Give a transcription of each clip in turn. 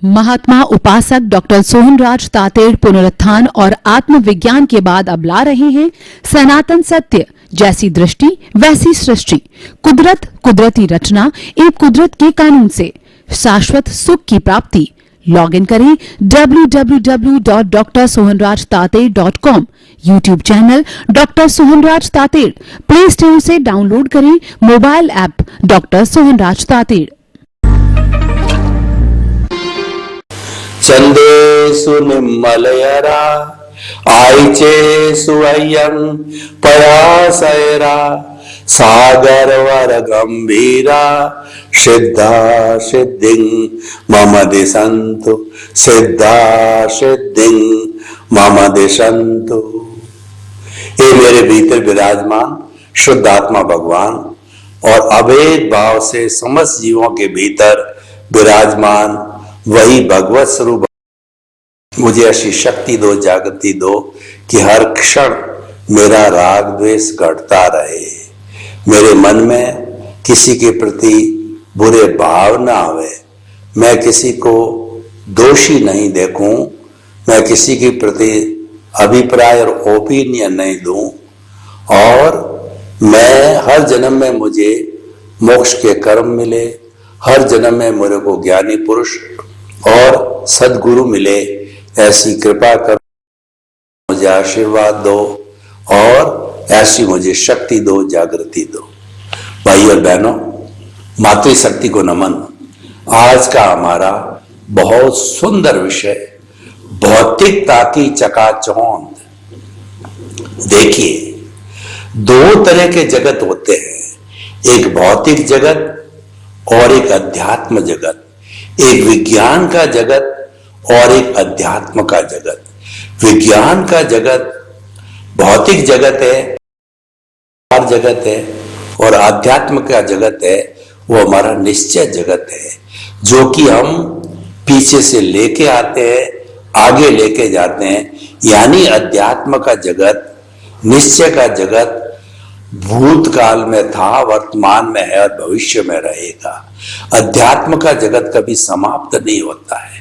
महात्मा उपासक डॉक्टर सोहनराज तातेड़ पुनरुत्थान और आत्मविज्ञान के बाद अब ला रहे हैं सनातन सत्य, जैसी दृष्टि वैसी सृष्टि, कुदरत, कुदरती रचना एवं कुदरत के कानून से शाश्वत सुख की प्राप्ति। लॉग इन करें www.drsohanrajtated.com, YouTube channel doctor Sohanraj Tated, Play Store से डाउनलोड करें mobile app doctor Sohanraj Tated. चंदेषु निम्मलयरा आयचेषु अय्यं पयासयरा सागरवर गंभीरा सिद्धा सिद्धिं मम दिशन्तु सिद्धा सिद्धिं मम दिशन्तु। ये मेरे भीतर विराजमान शुद्ध आत्मा भगवान और अभेद भाव से समस्त जीवों के भीतर विराजमान वही भगवत स्वरूप मुझे ऐसी शक्ति दो, जागृति दो कि हर क्षण मेरा राग द्वेष घटता रहे, मेरे मन में किसी के प्रति बुरे भाव ना आवे, मैं किसी को दोषी नहीं देखूं, मैं किसी के प्रति अभिप्राय और ओपिनियन नहीं दूं, और मैं हर जन्म में मुझे मोक्ष के कर्म मिले, हर जन्म में मेरे को ज्ञानी पुरुष और सद्गुरु मिले, ऐसी कृपा कर मुझे आशीर्वाद दो और ऐसी मुझे शक्ति दो, जागृति दो। भाई और बहनों, मातृशक्ति को नमन। आज का हमारा बहुत सुंदर विषय भौतिकता की चकाचौंध। देखिए, दो तरह के जगत होते हैं, एक भौतिक जगत और एक अध्यात्म जगत, एक विज्ञान का जगत और एक अध्यात्म का जगत। विज्ञान का जगत भौतिक जगत है, जगत है, और अध्यात्म का जगत है वो हमारा निश्चय जगत है, जो कि हम पीछे से लेके आते हैं, आगे लेके जाते हैं। यानी अध्यात्म का जगत, निश्चय का जगत भूतकाल में था, वर्तमान में है और भविष्य में रहेगा। अध्यात्म का जगत कभी समाप्त नहीं होता है।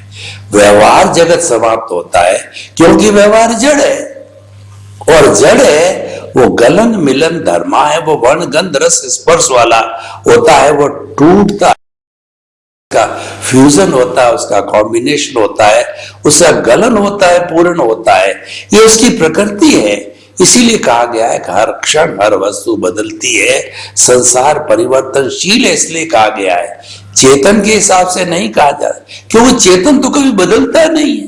व्यवहार जगत समाप्त होता है क्योंकि व्यवहार जड़ है, और जड़ है वो गलन मिलन धर्मा है, वो वर्ण गंध रस स्पर्श वाला होता है, वो टूटता है, का फ्यूजन होता है, उसका कॉम्बिनेशन होता है, उसका गलन होता है, पूर्ण होता है। ये उसकी प्रकृति है। इसीलिए कहा गया है कि हर क्षण हर वस्तु बदलती है, संसार परिवर्तनशील है, इसलिए कहा गया है। चेतन के हिसाब से नहीं कहा जा रहा, क्योंकि चेतन तो कभी बदलता नहीं है।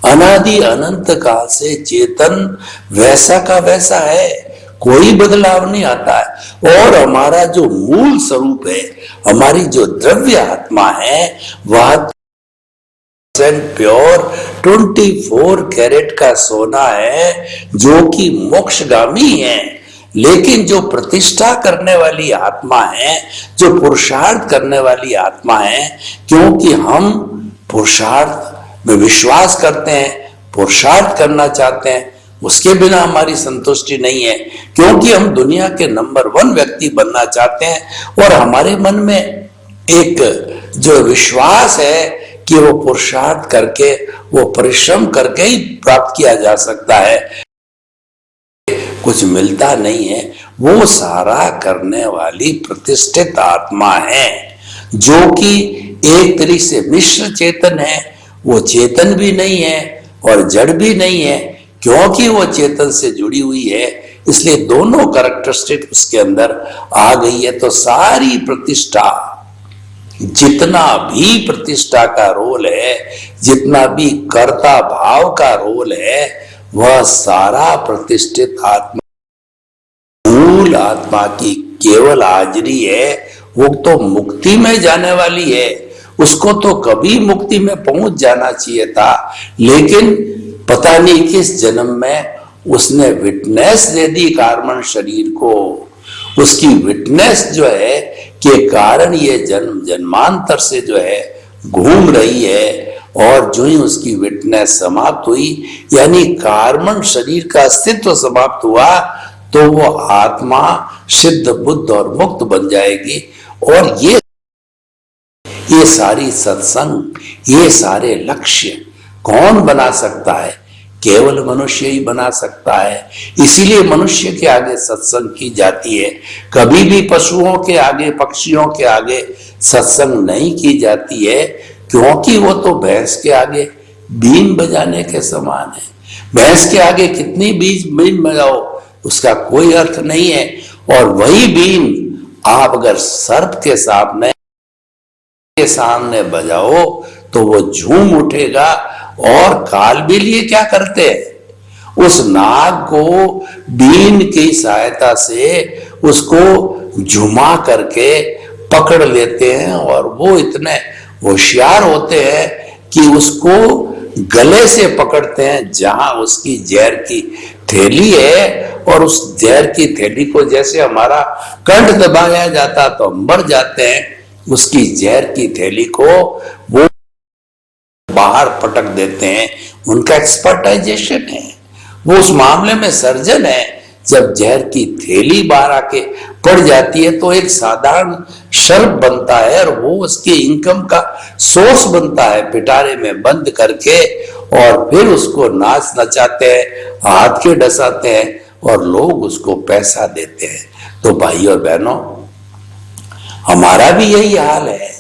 अनादि अनंत काल से चेतन वैसा का वैसा है, कोई बदलाव नहीं आता है। और हमारा जो मूल स्वरूप है, हमारी जो द्रव्य आत्मा है, वह प्योर 24 कैरेट का सोना है, जो कि मोक्षगामी है। लेकिन जो प्रतिष्ठा करने वाली आत्मा है, जो पुरुषार्थ करने वाली आत्मा है, क्योंकि हम पुरुषार्थ में विश्वास करते हैं, पुरुषार्थ करना चाहते हैं, उसके बिना हमारी संतुष्टि नहीं है, क्योंकि हम दुनिया के नंबर 1 व्यक्ति बनना चाहते हैं। और हमारे मन में एक जो विश्वास है कि वो पुरुषार्थ करके, वो परिश्रम करके ही प्राप्त किया जा सकता है, कुछ मिलता नहीं है। वो सारा करने वाली प्रतिष्ठित आत्मा है, जो कि एक तरीके से मिश्र चेतन है। वो चेतन भी नहीं है और जड़ भी नहीं है, क्योंकि वो चेतन से जुड़ी हुई है, इसलिए दोनों कैरेक्टरिस्टिक उसके अंदर आ गई है। तो सारी प्रतिष्ठा, जितना भी प्रतिष्ठा का रोल है, जितना भी कर्ता भाव का रोल है, वह सारा प्रतिष्ठित आत्मा, मूल आत्मा की केवल हाजिरी है। वो तो मुक्ति में जाने वाली है, उसको तो कभी मुक्ति में पहुंच जाना चाहिए था, लेकिन पता नहीं किस जन्म में उसने विटनेस दे दी कार्बन शरीर को। उसकी विटनेस जो है के कारण ये जन्म जन्मांतर से जो है घूम रही है, और जो ही उसकी विटनेस समाप्त हुई, यानी कार्बन शरीर का अस्तित्व समाप्त हुआ, तो वो आत्मा सिद्ध बुद्ध और मुक्त बन जाएगी। और ये ये सारी सत्संग, ये सारे लक्ष्य कौन बना सकता है? केवल मनुष्य ही बना सकता है। इसीलिए मनुष्य के आगे सत्संग की जाती है। कभी भी पशुओं के आगे, पक्षियों के आगे सत्संग नहीं की जाती है, क्योंकि वो तो भैंस के आगे बीन बजाने के समान है। भैंस के आगे कितनी बीन बजाओ, उसका कोई अर्थ नहीं है। और वही बीन आप अगर सर्प के सामने बजाओ तो वो झूम उठेगा। और काल भी लिए क्या करते हैं, उस नाग को बीन की सहायता से उसको झुमा करके पकड़ लेते हैं। और वो इतने होशियार होते हैं कि उसको गले से पकड़ते हैं जहां उसकी जहर की थैली है, और उस जहर की थैली को जैसे हमारा कंठ दबाया जाता तो हम मर जाते हैं, उसकी जहर की थैली को वो बाहर पटक देते हैं। उनका एक्सपर्टाइजेशन है, वो उस मामले में सर्जन है। जब जहर की थैली बाहर आके पड़ जाती है तो एक साधारण सर्प बनता है और वो उसके इनकम का सोर्स बनता है। पिटारे में बंद करके और फिर उसको नाच नचाते हैं, हाथ के डसाते हैं और लोग उसको पैसा देते हैं। तो भाई और बहनों, हमारा भी यही हाल है।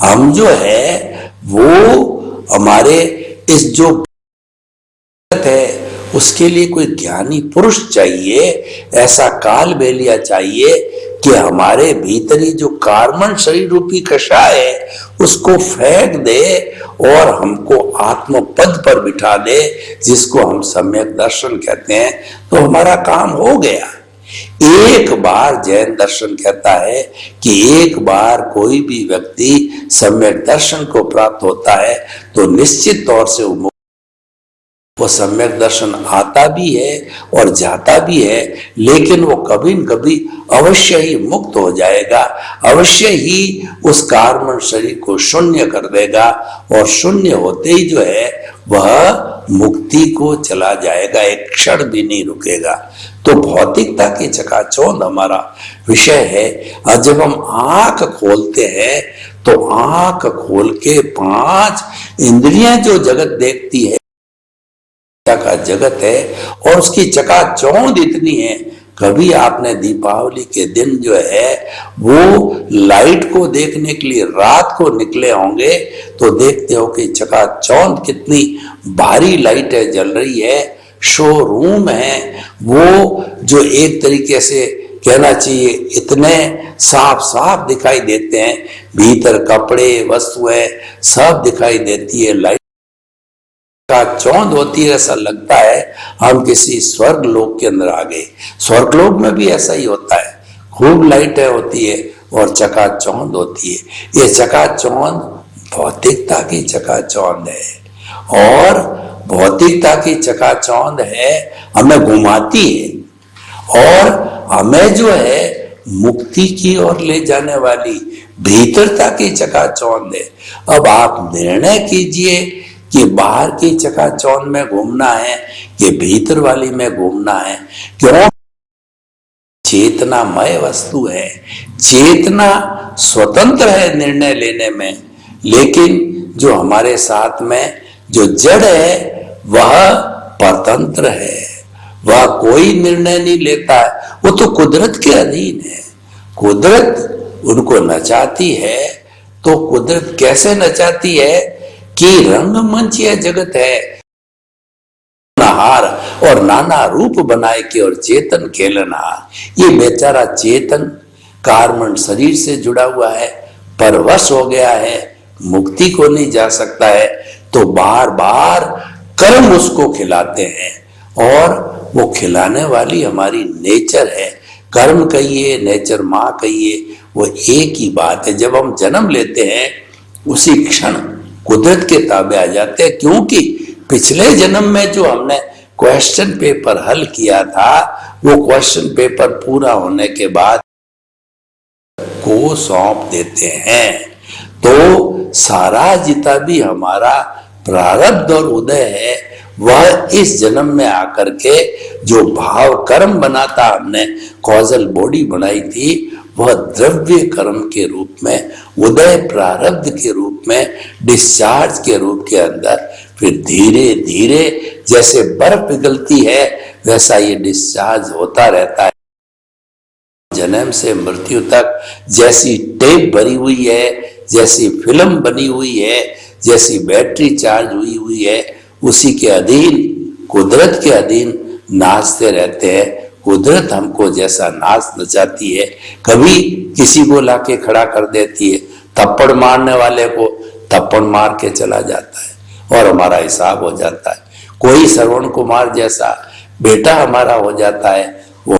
हम जो है वो हमारे इस जो है उसके लिए कोई ज्ञानी पुरुष चाहिए, ऐसा काल बेलिया चाहिए कि हमारे भीतरी जो कार्बन शरीर रूपी कषाय है उसको फेंक दे और हमको आत्म पद पर बिठा दे, जिसको हम सम्यक दर्शन कहते हैं। तो हमारा काम हो गया। एक बार जैन दर्शन कहता है कि एक बार कोई भी व्यक्ति सम्यक दर्शन को प्राप्त होता है तो निश्चित तौर से वो सम्यक दर्शन आता भी है और जाता भी है, लेकिन वो कभी न कभी अवश्य ही मुक्त हो जाएगा, अवश्य ही उस कार्बन शरीर को शून्य कर देगा और शून्य होते ही जो है वह मुक्ति को चला जाएगा, एक क्षण भी नहीं रुकेगा। तो भौतिकता की चकाचौंध हमारा विषय है। और जब हम आंख खोलते हैं तो आंख खोल के 5 इंद्रियां जो जगत देखती है का जगत है और उसकी चकाचौंध इतनी है। कभी आपने दीपावली के दिन जो है वो लाइट को देखने के लिए रात को निकले होंगे तो देखते हो कि चकाचौंध कितनी भारी लाइटें जल रही है। शोरूम है वो जो एक तरीके से कहना चाहिए इतने साफ साफ दिखाई देते हैं, भीतर कपड़े वस्तुएं सब दिखाई देती है, लाइट का चौंध होती है। ऐसा लगता है हम किसी स्वर्ग लोक के अंदर आ गए। स्वर्ग लोक में भी ऐसा ही होता है, खूब लाइटें होती है और चकाचौंध होती है। ये चकाचौंध भौतिकता की चकाचौंध है और भौतिकता की चकाचौंध है हमें घुमाती है और हमें जो है मुक्ति की ओर ले जाने वाली भीतरता की चकाचौंध है। अब आप निर्णय कीजिए कि बाहर की चकाचौंध में घूमना है कि भीतर वाली में घूमना है। क्यों? चेतनामय वस्तु है, चेतना स्वतंत्र है निर्णय लेने में, लेकिन जो हमारे साथ में जो जड़ है वह परतंत्र है, वह कोई निर्णय नहीं लेता है, वो तो कुदरत के अधीन है। कुदरत उनको नचाती है तो कुदरत कैसे नचाती है कि रंगमंच यह जगत है, नहार और नाना रूप बनाए के और चेतन खेलनहार। ये बेचारा चेतन कार्बन शरीर से जुड़ा हुआ है, परवश हो गया है, मुक्ति को नहीं जा सकता है, तो बार बार कर्म उसको खिलाते हैं और वो खिलाने वाली हमारी नेचर है। कर्म कहिए नेचर माँ कहिए, वो एक ही बात है। जब हम जन्म लेते हैं उसी क्षण कुदरत के ताबे आ जाते हैं, क्योंकि पिछले जन्म में जो हमने क्वेश्चन पेपर हल किया था वो क्वेश्चन पेपर पूरा होने के बाद को सौंप देते हैं। तो सारा जितना भी हमारा प्रारब्ध और उदय है वह इस जन्म में आकर के जो भाव कर्म बनाता हमने कॉजल बॉडी बनाई थी वह द्रव्य कर्म के रूप में उदय प्रारब्ध के रूप में, डिस्चार्ज के रूप के अंदर, फिर धीरे धीरे जैसे बर्फ पिघलती है वैसा ये डिस्चार्ज होता रहता है। जन्म से मृत्यु तक जैसी टेप भरी हुई है, जैसी फिल्म बनी हुई है, जैसी बैटरी चार्ज हुई है, उसी के अधीन, कुदरत के अधीन नाचते रहते हैं। कुदरत हमको जैसा नाच नचाती है, कभी किसी को लाके खड़ा कर देती है, थप्पड़ मारने वाले को थप्पड़ मार के चला जाता है और हमारा हिसाब हो जाता है। कोई श्रवण कुमार जैसा बेटा हमारा हो जाता है, वो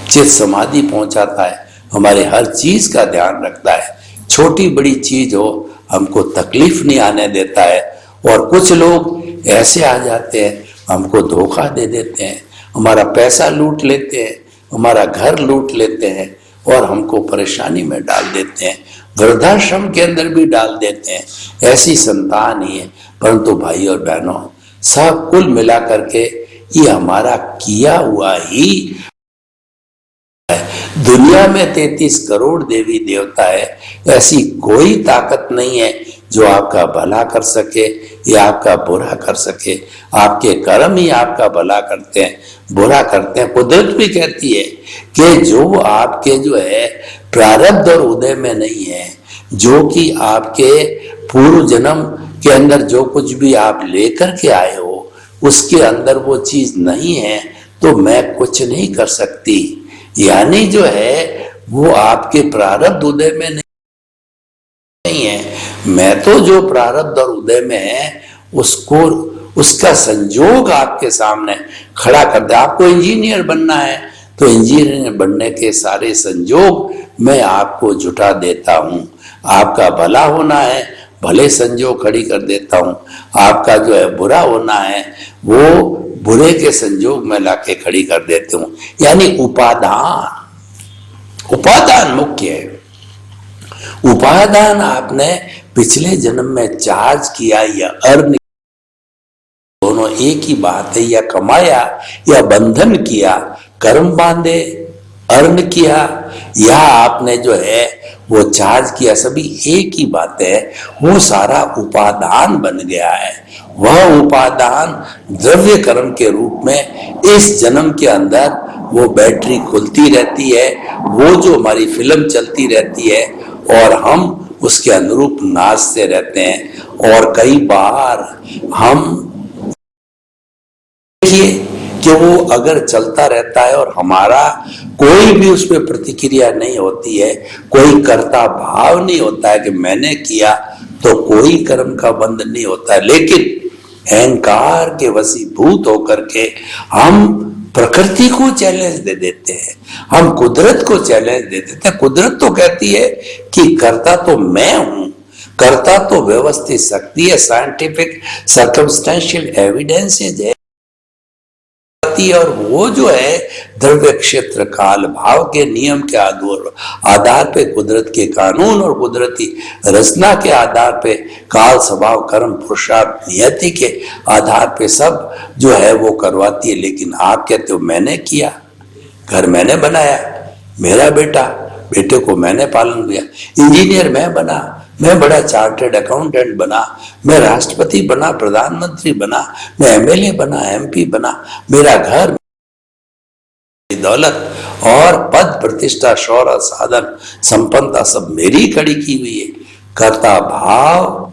चित समाधि पहुंचाता है, हमारे हर चीज का ध्यान रखता है, छोटी बड़ी चीज हो हमको तकलीफ नहीं आने देता है। और कुछ लोग ऐसे आ जाते हैं, हमको धोखा दे देते हैं, हमारा पैसा लूट लेते हैं, हमारा घर लूट लेते हैं और हमको परेशानी में डाल देते हैं, वृद्धाश्रम के अंदर भी डाल देते हैं। ऐसी संतान ही है। परंतु भाई और बहनों, सब कुल मिला करके ये हमारा किया हुआ ही है। दुनिया में 33 करोड़ देवी देवता है, ऐसी कोई ताकत नहीं है जो आपका भला कर सके या आपका बुरा कर सके। आपके कर्म ही आपका भला करते हैं, बुरा करते हैं। कुदरत भी कहती है कि जो आपके जो है प्रारब्ध और उदय में नहीं है, जो कि आपके पूर्व जन्म के अंदर जो कुछ भी आप लेकर के आए हो उसके अंदर वो चीज नहीं है, तो मैं कुछ नहीं कर सकती। यानी जो है वो आपके प्रारब्ध उदय में नहीं है। मैं तो जो प्रारब्ध और उदय में है उसको, उसका संजोग आपके सामने खड़ा कर दे। आपको इंजीनियर बनना है तो इंजीनियर बनने के सारे संजोग मैं आपको जुटा देता हूं। आपका भला होना है, भले संजोग खड़ी कर देता हूं। आपका जो है बुरा होना है, वो बुरे के संजोग में लाके खड़ी कर देते हूं। यानी उपादान मुख्य है। उपादान आपने पिछले जन्म में चार्ज किया या अर्न, दोनों एक ही बात है। या कमाया या बंधन किया, कर्म बांधे, अर्न किया, या आपने जो है वो चार्ज किया, सभी एक ही बात है। वो सारा उपादान बन गया है। वह उपादान द्रव्य कर्म के रूप में इस जन्म के अंदर वो बैटरी खुलती रहती है, वो जो हमारी फिल्म चलती रहती है और हम उसके अनुरूप नाचते रहते हैं। और कई बार हम देखिए कि वो अगर चलता रहता है और हमारा कोई भी उस पर प्रतिक्रिया नहीं होती है, कोई कर्ता भाव नहीं होता है कि मैंने किया, तो कोई कर्म का बंध नहीं होता है। लेकिन अहंकार के वशीभूत होकर के हम प्रकृति को चैलेंज दे देते हैं, हम कुदरत को चैलेंज दे देते हैं। कुदरत तो कहती है कि कर्ता तो मैं हूं, कर्ता तो व्यवस्थित शक्ति है, साइंटिफिक सर्कमस्टेंशियल एविडेंसेज है, और वो जो है द्रव्य क्षेत्र काल भाव के नियम के आधार पे, कुदरत के कानून और कुदरती रचना के आधार पे, काल स्वभाव कर्म पुरुषार्थ नियति के आधार पे सब जो है वो करवाती है। लेकिन आप कहते हो मैंने किया, घर मैंने बनाया, मेरा बेटा, बेटे को मैंने पालन किया, इंजीनियर मैं बना, मैं बड़ा चार्टर्ड अकाउंटेंट बना, मैं राष्ट्रपति बना, प्रधानमंत्री बना, मैं एमएलए बना, एमपी बना, मेरा घर, दौलत और पद प्रतिष्ठा शौर्य साधन संपन्नता सब मेरी खड़ी की हुई है। कर्ता भाव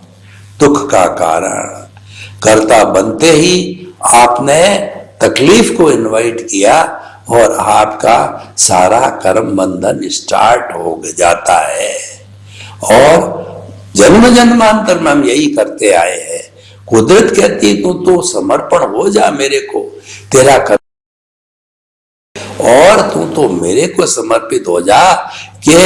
दुख का कारण। कर्ता बनते ही आपने तकलीफ को इनवाइट किया और आपका सारा कर्म बंधन स्टार्ट हो जाता है। और जन्म जन्मांतर में हम यही करते आए हैं। कुदरत कहती है तू तो समर्पण हो जा मेरे को, तेरा कर्म, और तू तो मेरे को समर्पित हो जा कि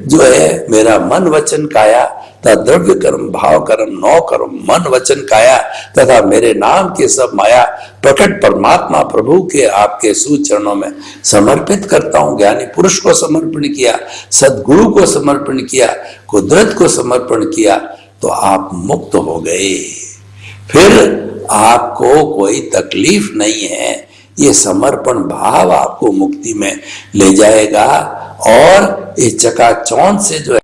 जो है मेरा मन वचन काया तथा द्रव्य कर्म भाव कर्म 9 कर्म मन वचन काया तथा मेरे नाम के सब माया प्रकट परमात्मा प्रभु के आपके सुचरणों में समर्पित करता हूं। ज्ञानी पुरुष को समर्पण किया, सदगुरु को समर्पण किया, कुदरत को समर्पण किया, तो आप मुक्त हो गए। फिर आपको कोई तकलीफ नहीं है। ये समर्पण भाव आपको मुक्ति में ले जाएगा और ये चकाचौंध से जो है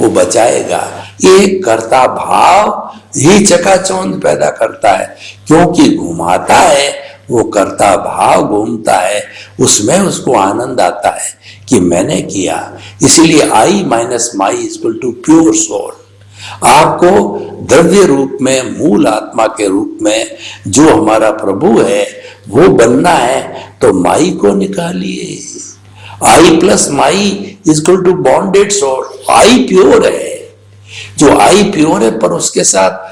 वो बचाएगा। ये कर्ता भाव ही चकाचौंध पैदा करता है, क्योंकि घुमाता है वो कर्ता भाव घूमता है, उसमें उसको आनंद आता है कि मैंने किया। इसीलिए I minus my equal to pure soul. आपको द्रव्य रूप में, मूल आत्मा के रूप में जो हमारा प्रभु है वो बनना है, तो माई को निकालिए। I plus my equal to bonded soul. I pure है, जो आई प्योर है पर उसके साथ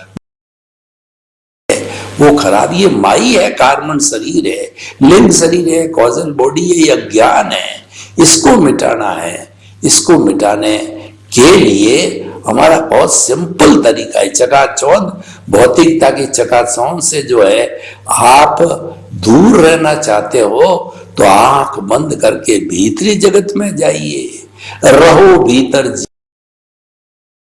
वो खराब, ये माई है, कार्बन शरीर है, लिंग शरीर है, कॉजल बॉडी है, ये अज्ञान है, इसको मिटाना है। इसको मिटाने के लिए हमारा बहुत सिंपल तरीका है, चकाचौंध भौतिकता की चकाचौंध से जो है आप दूर रहना चाहते हो तो आंख बंद करके भीतरी जगत में जाइए, रहो भीतर।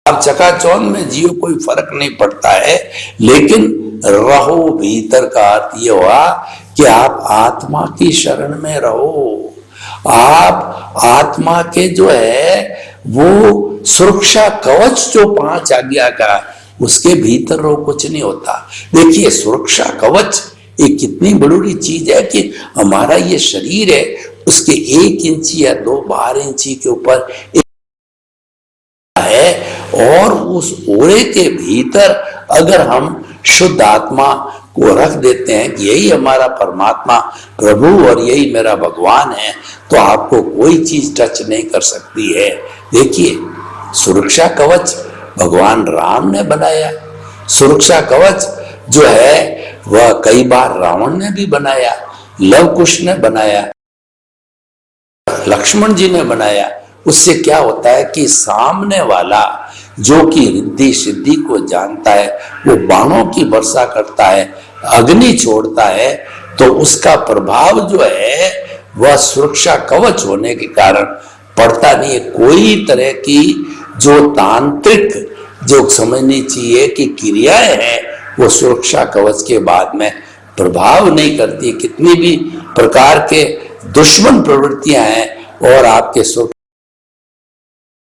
आप चकाचौंध में जियो, कोई फर्क नहीं पड़ता है, लेकिन रहो भीतर का अर्थ ये हुआ कि आप आत्मा की शरण में रहो। आप आत्मा के जो है वो सुरक्षा कवच जो 5 आज्ञा का, उसके भीतर रहो, कुछ नहीं होता। देखिए सुरक्षा कवच एक कितनी बड़ी चीज है कि हमारा ये शरीर है, उसके 1 इंची या 2 12 इंची के ऊपर है, और उस ओरे के भीतर अगर हम शुद्ध आत्मा को रख देते हैं कि यही हमारा परमात्मा प्रभु और यही मेरा भगवान है, तो आपको कोई चीज टच नहीं कर सकती है। देखिए सुरक्षा कवच भगवान राम ने बनाया, सुरक्षा कवच जो है वह कई बार रावण ने भी बनाया, लव कुश ने बनाया, लक्ष्मण जी ने बनाया। उससे क्या होता है कि सामने वाला जो कि रिद्धि सिद्धि को जानता है, वो बाणों की वर्षा करता है, अग्नि छोड़ता है, तो उसका प्रभाव जो है वह सुरक्षा कवच होने के कारण पड़ता नहीं है। कोई तरह की जो तांत्रिक जो समझनी चाहिए कि क्रियाएं हैं, वो सुरक्षा कवच के बाद में प्रभाव नहीं करती। कितनी भी प्रकार के दुश्मन प्रवृत्तियां हैं और आपके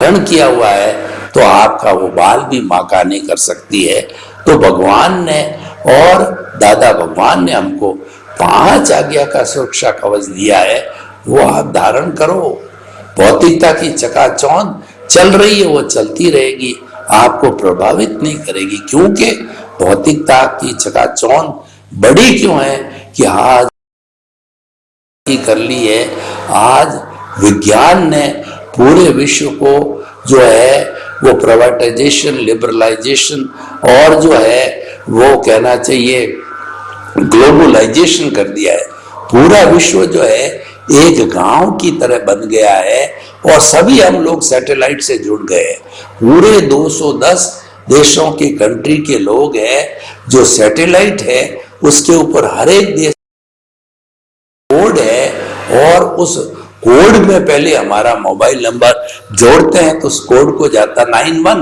किया हुआ है, तो आपका वो बाल भी माका नहीं कर सकती है। तो भगवान ने और दादा भगवान ने हमको 5 आज्ञा का सुरक्षा कवच दिया है, वो आप धारण करो। भौतिकता की चकाचौंध चल रही है, वो चलती रहेगी, आपको प्रभावित नहीं करेगी। क्योंकि भौतिकता की चकाचौंध बड़ी क्यों है कि आज कर ली है, आज विज्ञान ने पूरे विश्व को जो है वो प्राइवेटाइजेशन, लिबरलाइजेशन और जो है वो कहना चाहिए ग्लोबलाइजेशन कर दिया है। पूरा विश्व जो है एक गांव की तरह बन गया है और सभी हम लोग सैटेलाइट से जुड़ गए हैं। पूरे 210 देशों की कंट्री के लोग हैं, जो सैटेलाइट है उसके ऊपर हर एक देश कोड है, और उस कोड में पहले हमारा मोबाइल नंबर जोड़ते हैं तो उस कोड को जाता 91,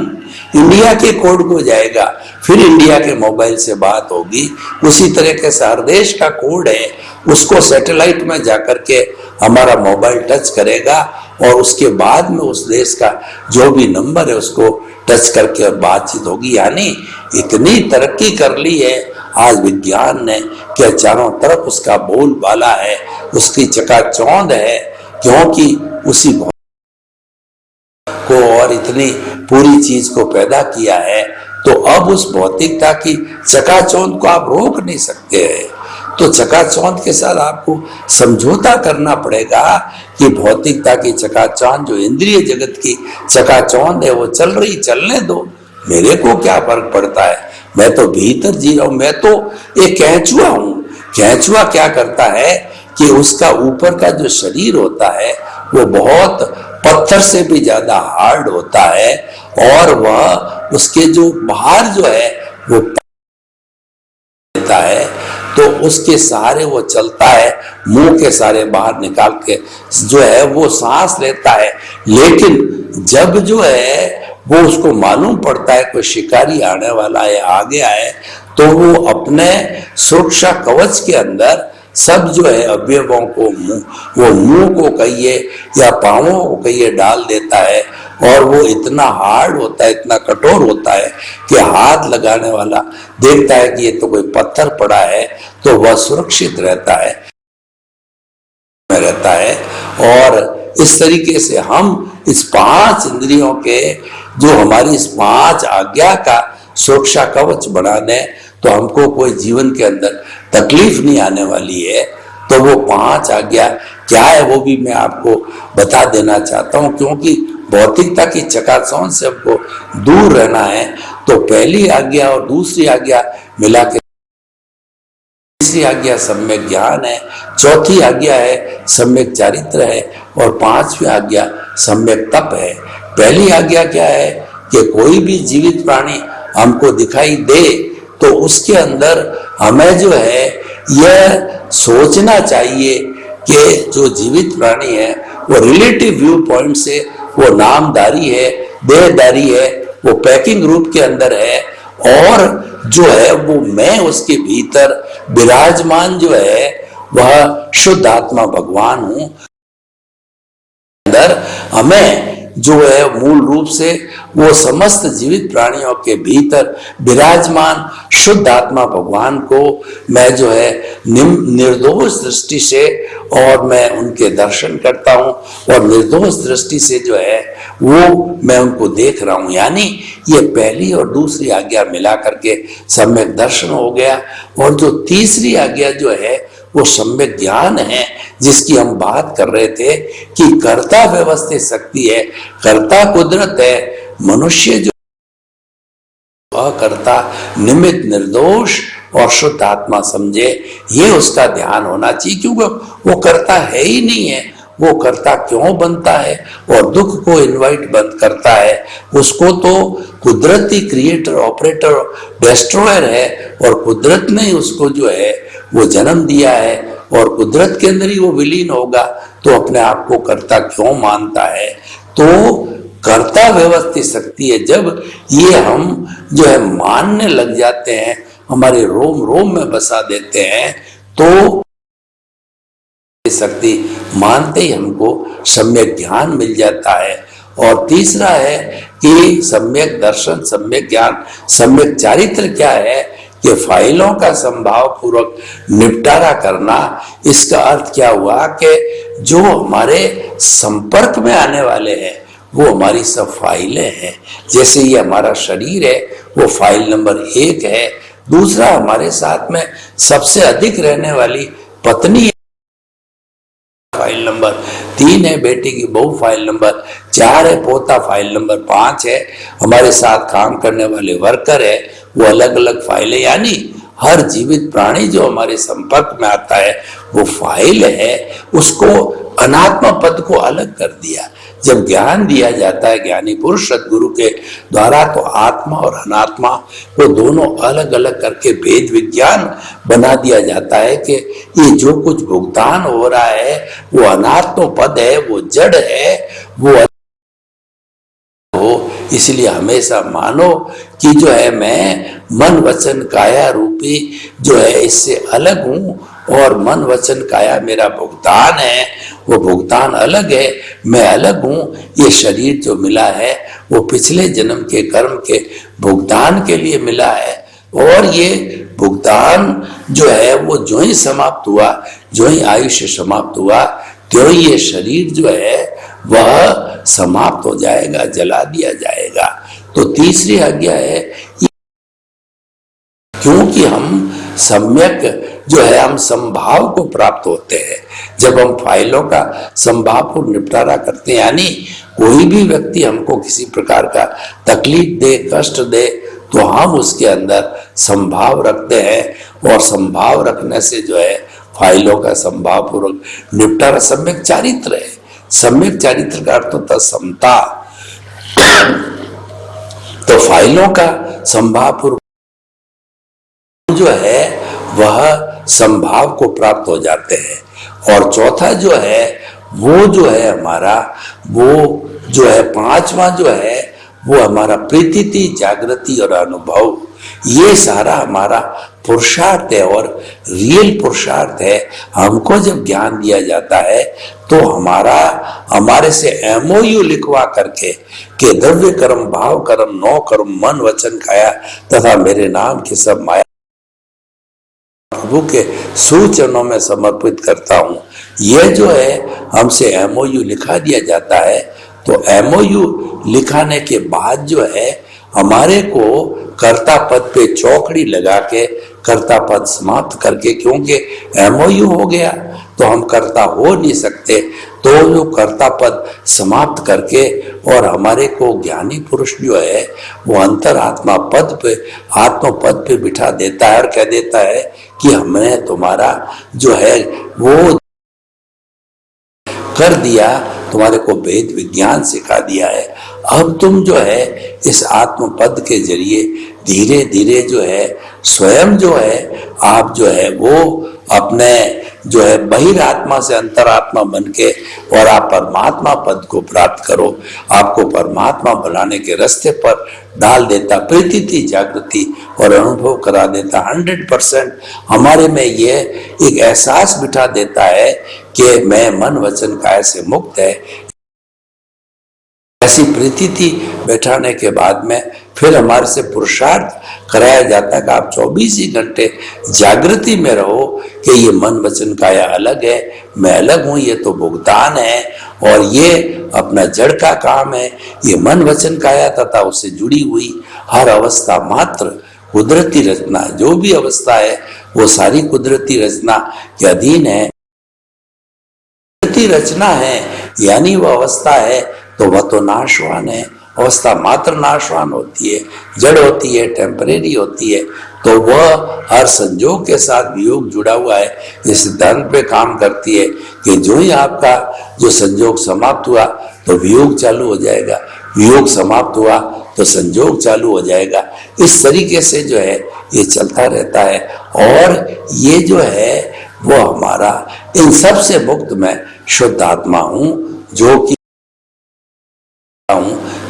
इंडिया के कोड को जाएगा, फिर इंडिया के मोबाइल से बात होगी। उसी तरीके से हर देश का कोड है, उसको सैटेलाइट में जाकर के हमारा मोबाइल टच करेगा और उसके बाद में उस देश का जो भी नंबर है उसको टच करके बातचीत होगी। यानी इतनी तरक्की कर ली है आज विज्ञान ने कि चारों तरफ उसका बोलबाला है, उसकी चकाचौंध है, क्योंकि उसी को और इतनी पूरी चीज को पैदा किया है। तो अब उस भौतिकता की चकाचौंध को आप रोक नहीं सकते हैं, तो चकाचौंध के साथ आपको समझौता करना पड़ेगा कि भौतिकता की चकाचौंध, जो इंद्रिय जगत की चकाचौंध है, वो चल रही, चलने दो, मेरे को क्या फर्क पड़ता है, मैं तो भीतर जी रहा हूं, मैं तो एक कैंचुआ हूं। कैंचुआ क्या करता है कि उसका ऊपर का जो शरीर होता है वो बहुत पत्थर से भी ज्यादा हार्ड होता है, और वह उसके जो बाहर जो है वो देता है, तो उसके सहारे वो चलता है, मुंह के सारे बाहर निकाल के जो है वो सांस लेता है। लेकिन जब जो है वो उसको मालूम पड़ता है कोई शिकारी आने वाला है, आगे आए, तो वो अपने सुरक्षा कवच के अंदर सब जो है अवयवों को, वो मुंह को कहिए या पांवों को कहिए, डाल देता है और वो इतना हार्ड होता है, इतना कठोर होता है कि हाथ लगाने वाला देखता है कि ये तो कोई पत्थर पड़ा है, तो वह सुरक्षित रहता है। और इस तरीके से हम इस 5 इंद्रियों के, जो हमारी इस 5 आज्ञा का सुरक्षा कवच बना दें, तो हमको कोई जीवन के अंदर तकलीफ नहीं आने वाली है। तो वो 5 आज्ञा क्या है वो भी मैं आपको बता देना चाहता हूँ, क्योंकि भौतिकता की चकाचौंध से हमको दूर रहना है। तो पहली आज्ञा और दूसरी आज्ञा मिला के तीसरी आज्ञा सम्यक ज्ञान है, चौथी आज्ञा है सम्यक चारित्र है, और 5वीं आज्ञा सम्यक तप है। पहली आज्ञा क्या है कि कोई भी जीवित प्राणी हमको दिखाई दे तो उसके अंदर हमें जो है यह सोचना चाहिए कि जो जीवित प्राणी है वो रिलेटिव व्यू पॉइंट से वो नामधारी है, देहधारी है, वो पैकिंग रूप के अंदर है, और जो है वो मैं उसके भीतर विराजमान जो है वह शुद्ध आत्मा भगवान हूं। अंदर हमें जो है मूल रूप से वो समस्त जीवित प्राणियों के भीतर विराजमान शुद्ध आत्मा भगवान को मैं जो है निर्दोष दृष्टि से और मैं उनके दर्शन करता हूं, और निर्दोष दृष्टि से जो है वो मैं उनको देख रहा हूं। यानी ये पहली और दूसरी आज्ञा मिला करके सम्यक दर्शन हो गया। और जो तीसरी आज्ञा जो है वो सम्यक ज्ञान है, जिसकी हम बात कर रहे थे कि कर्ता व्यवस्थित शक्ति है, कर्ता कुदरत है, मनुष्य जो अकर्ता निमित्त निर्दोष और शुद्ध आत्मा समझे, ये उसका ध्यान होना चाहिए। क्योंकि वो कर्ता है ही नहीं है, वो कर्ता क्यों बनता है और दुख को इनवाइट बंद करता है? उसको तो कुदरती क्रिएटर, ऑपरेटर, डिस्ट्रॉयर है, और कुदरत ने उसको जो है वो जन्म दिया है, और कुदरत के अंदर ही वो विलीन होगा, तो अपने आप को कर्ता क्यों मानता है? तो कर्ता व्यवस्थित शक्ति है। जब ये हम जो है मानने लग जाते हैं, हमारे रोम रोम में बसा देते हैं, तो शक्ति मानते ही हमको सम्यक ज्ञान मिल जाता है। और तीसरा है कि सम्यक दर्शन, सम्यक ज्ञान, सम्यक चारित्र क्या है कि फाइलों का संभाव पूर्वक निपटारा करना। इसका अर्थ क्या हुआ कि जो हमारे संपर्क में आने वाले हैं वो हमारी सब फाइलें हैं। जैसे ये हमारा शरीर है, वो फाइल नंबर 1 है। दूसरा, हमारे साथ में सबसे अधिक रहने वाली पत्नी है, फाइल नंबर 3 है। बेटी की बहू फाइल नंबर 4 है। पोता फाइल नंबर 5 है। हमारे साथ काम करने वाले वर्कर है, वो अलग अलग फाइल है। यानी हर जीवित प्राणी जो हमारे संपर्क में आता है वो फाइल है। उसको अनात्मा पद को अलग कर दिया। जब ज्ञान दिया जाता है ज्ञानी पुरुष सदगुरु के द्वारा, तो आत्मा और अनात्मा को दोनों अलग अलग करके भेद विज्ञान बना दिया जाता है कि ये जो कुछ भुगतान हो रहा है वो अनात्म पद है, वो जड़ है, वो हो। इसलिए हमेशा मानो कि जो है मैं मन वचन काया रूपी जो है इससे अलग हूं, और मन वचन काया मेरा भुगतान है, वो भुगतान अलग है, मैं अलग हूं। ये शरीर जो मिला है वो पिछले जन्म के कर्म के भुगतान के लिए मिला है, और ये भुगतान जो है वो जो ही समाप्त हुआ, जो ही आयुष्य समाप्त हुआ, त्यों ये शरीर जो है वह समाप्त हो जाएगा, जला दिया जाएगा। तो तीसरी आज्ञा है, क्योंकि हम सम्यक जो है हम संभाव को प्राप्त होते हैं जब हम फाइलों का संभाव को निपटारा करते हैं। यानी कोई भी व्यक्ति हमको किसी प्रकार का तकलीफ दे, कष्ट दे, तो हम उसके अंदर संभाव रखते हैं, और संभाव रखने से जो है फाइलों का संभाव पूर्वक निपटारा सम्यक चारित्र है। सम्यक चारित्र का अर्थ होता समता। तो फाइलों का संभाव पूर्वक जो है वह संभाव को प्राप्त हो जाते हैं। और चौथा जो है वो जो है हमारा, वो जो है 5वां जो है वो हमारा प्रीति, जागृति और अनुभव ये सारा हमारा पुरुषार्थ है और रियल पुरुषार्थ है। हमको जब ज्ञान दिया जाता है तो हमारे से एमओयू लिखवा करके कि द्रव्य कर्म भाव कर्म नौ कर्म मन वचन काया तथा मेरे नाम की सब माया प्रभु के सूचनों में समर्पित करता हूं। यह जो है हमसे एमओयू लिखा दिया जाता है। तो एमओयू लिखाने के बाद जो है हमारे को कर्ता पद पे चौकड़ी लगा के कर्ता पद समाप्त करके, क्योंकि एमओयू हो गया तो हम कर्ता हो नहीं सकते, तो जो कर्ता पद समाप्त करके और हमारे को ज्ञानी पुरुष जो है वो अंतरात्मा पद पे आत्म पद पे बिठा देता है और कह देता है कि हमने तुम्हारा जो है वो कर दिया, तुम्हारे को वेद विज्ञान सिखा दिया है। अब तुम जो है इस आत्म पद के जरिए धीरे धीरे जो है स्वयं जो है आप जो है वो अपने जो है बहिरात्मा से अंतरात्मा बन के और आप परमात्मा पद को प्राप्त करो। आपको परमात्मा बनाने के रास्ते पर डाल देता, प्रतीति जागृति और अनुभव करा देता। 100% हमारे में ये एक एहसास बिठा देता है कि मैं मन वचन काया से मुक्त है। ऐसी प्रतीति बैठाने के बाद में फिर हमारे से पुरुषार्थ कराया जाता है कि आप 24 ही घंटे जागृति में रहो कि ये मन वचन काया अलग है, मैं अलग हूं, ये तो भुगतान है और ये अपना जड़ का काम है। ये मन वचन काया तथा उससे जुड़ी हुई हर अवस्था मात्र कुदरती रचना, जो भी अवस्था है वो सारी कुदरती रचना के अधीन है। कुदरती रचना है यानी वो अवस्था है तो वह तो नाशवान है। अवस्था मात्र नाशवान होती है, जड़ होती है, टेम्परेरी होती है, तो वह हर संजोग के साथ वियोग जुड़ा हुआ है। इस सिद्धांत पे काम करती है कि जो ही आपका जो संजोग समाप्त हुआ तो वियोग चालू हो जाएगा, वियोग समाप्त हुआ तो संजोग चालू हो जाएगा। इस तरीके से जो है ये चलता रहता है और ये जो है वो हमारा इन सब से मुक्त मैं शुद्ध आत्मा हूं, जो कि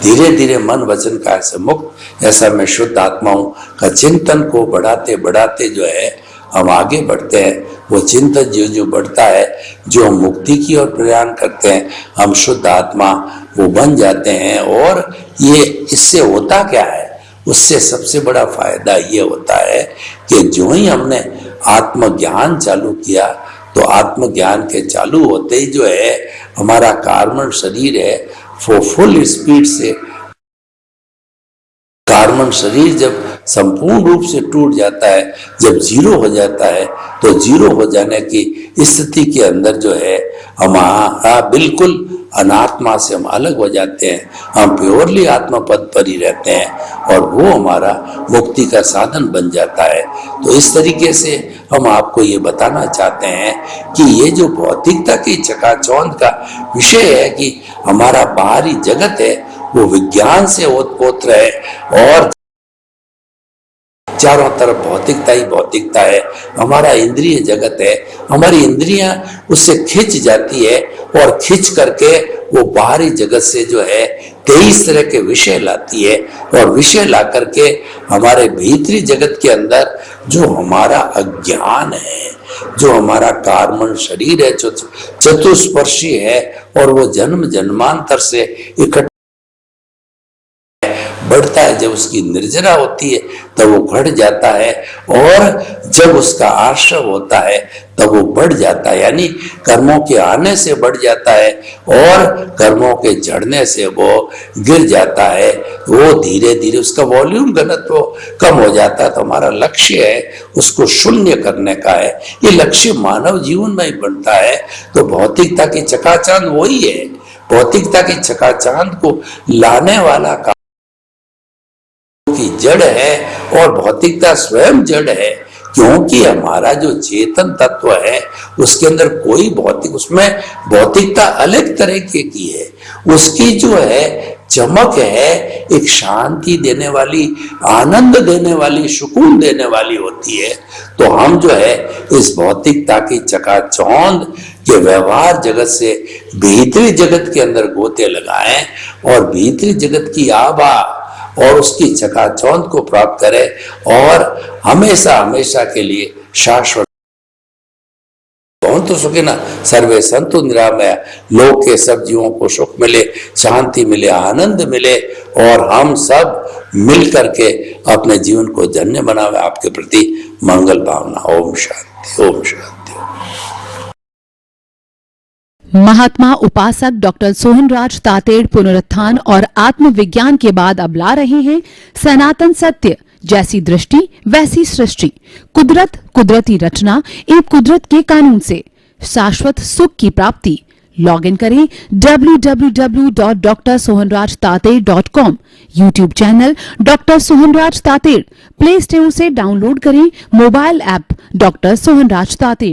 धीरे धीरे मन वचन काया से मुक्त ऐसा मैं शुद्ध आत्मा हूं का चिंतन को बढ़ाते बढ़ाते जो है हम आगे बढ़ते हैं। वो चिंतन जो जो बढ़ता है, जो हम मुक्ति की ओर प्रयाण करते हैं, हम शुद्ध आत्मा वो बन जाते हैं। और ये इससे होता क्या है, उससे सबसे बड़ा फायदा ये होता है कि जो ही हमने आत्मज्ञान चालू किया तो आत्मज्ञान के चालू होते ही जो है हमारा कार्बन शरीर है वो फुल स्पीड से, कार्बन शरीर जब संपूर्ण रूप से टूट जाता है, जब जीरो हो जाता है, तो जीरो हो जाने की स्थिति के अंदर जो है हमारा बिल्कुल अनात्मा से हम अलग हो जाते हैं, हम प्योरली आत्मा पद पर ही रहते हैं और वो हमारा मुक्ति का साधन बन जाता है। तो इस तरीके से हम आपको ये बताना चाहते हैं कि ये जो भौतिकता की चकाचौंध का विषय है कि हमारा बाहरी जगत है वो विज्ञान से ओतप्रोत है और चारों तरफ भौतिकता ही भौतिकता है। हमारा इंद्रिय जगत है, हमारी इंद्रियां उससे खिंच जाती है और खिंच करके वो बाहरी जगत से जो है 23 तरह के विषय लाती है और विषय ला करके हमारे भीतरी जगत के अंदर जो हमारा अज्ञान है, जो हमारा कार्बन शरीर है, जो चतुष्पर्शी है और वो जन्म जन्मांतर से इकट्ठा बढ़ता है। जब उसकी निर्जरा होती है तब वो घट जाता है और जब उसका आश्रय होता है तब वो बढ़ जाता है, यानी कर्मों के आने से बढ़ जाता है और कर्मों के झड़ने से वो गिर जाता है। वो धीरे धीरे उसका वॉल्यूम घनत्व कम हो जाता है। तो हमारा लक्ष्य है उसको शून्य करने का है। ये लक्ष्य मानव जीवन में ही बनता है। तो भौतिकता की चकाचौंध वही है, भौतिकता की चकाचौंध को लाने वाला का की जड़ है और भौतिकता स्वयं जड़ है, क्योंकि हमारा जो चेतन तत्व है उसके अंदर कोई भौतिक, उसमें भौतिकता अलग तरह की है। उसकी जो है चमक है एक शांति देने वाली, आनंद देने वाली, सुकून देने वाली होती है। तो हम जो है इस भौतिकता की चकाचौंध के व्यवहार जगत से भीतरी जगत के अंदर गोते लगाएं और भीतरी जगत की आभा और उसकी चकाचौंध को प्राप्त करें और हमेशा हमेशा के लिए शाश्वत तो सुखिनः सर्वे संतु निरामया, लोक के सब जीवों को सुख मिले, शांति मिले, आनंद मिले और हम सब मिल करके अपने जीवन को धन्य बनावे। आपके प्रति मंगल भावना। ओम शांति, ओम शांति। महात्मा उपासक डॉक्टर सोहनराज तातेड़ पुनरुत्थान और आत्मविज्ञान के बाद अब ला रहे हैं सनातन सत्य, जैसी दृष्टि वैसी सृष्टि, कुदरत, कुदरती रचना एवं कुदरत के कानून से शाश्वत सुख की प्राप्ति। लॉग इन करें www.drsohanrajtater.com, YouTube channel doctor Sohanraj Tated, Play Store से डाउनलोड करें mobile app doctor Sohanraj Tated.